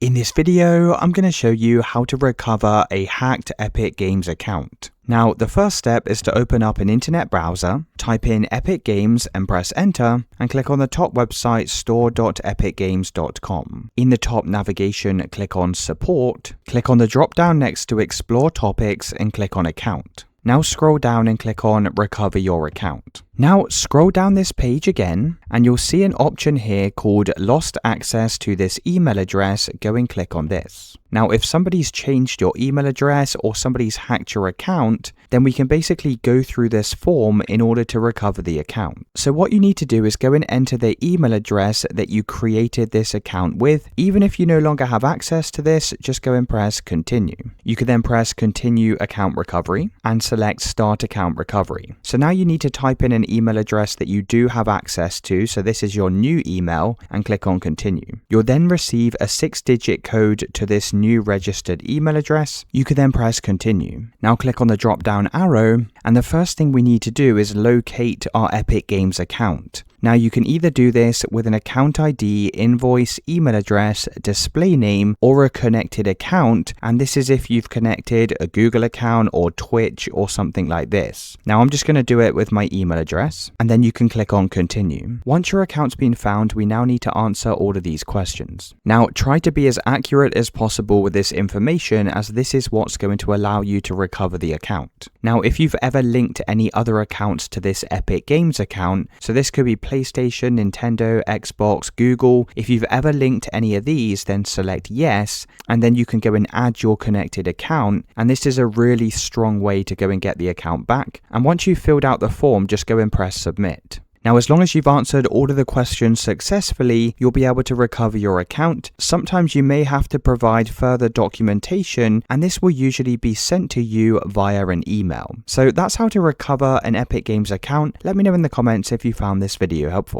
In this video, I'm going to show you how to recover a hacked Epic Games account. Now, the first step is to open up an internet browser, type in Epic Games and press enter, and click on the top website store.epicgames.com. In the top navigation, click on Support, click on the drop down next to Explore Topics and click on Account. Now scroll down and click on Recover Your Account. Now scroll down this page again and you'll see an option here called Lost Access to this email address. Go and click on this. Now if somebody's changed your email address or somebody's hacked your account, then we can basically go through this form in order to recover the account. So what you need to do is go and enter the email address that you created this account with. Even if you no longer have access to this, just go and press Continue. You can then press Continue Account Recovery and select Start Account Recovery. So now you need to type in an email address that you do have access to, so this is your new email, and click on Continue. You'll then receive a 6-digit code to this new registered email address. You can then press Continue. Now click on the drop down arrow, and the first thing we need to do is locate our Epic Games account. Now you can either do this with an account ID, invoice, email address, display name, or a connected account, and this is if you've connected a Google account or Twitch or something like this. Now I'm just going to do it with my email address, and then you can click on Continue. Once your account's been found, we now need to answer all of these questions. Now try to be as accurate as possible with this information, as this is what's going to allow you to recover the account. Now if you've ever linked any other accounts to this Epic Games account, so this could be PlayStation, Nintendo, Xbox, Google. If you've ever linked any of these, then select yes, and then you can go and add your connected account, and this is a really strong way to go and get the account back. And once you've filled out the form, just go and press submit. Now, as long as you've answered all of the questions successfully, you'll be able to recover your account. Sometimes you may have to provide further documentation, and this will usually be sent to you via an email. So that's how to recover an Epic Games account. Let me know in the comments if you found this video helpful.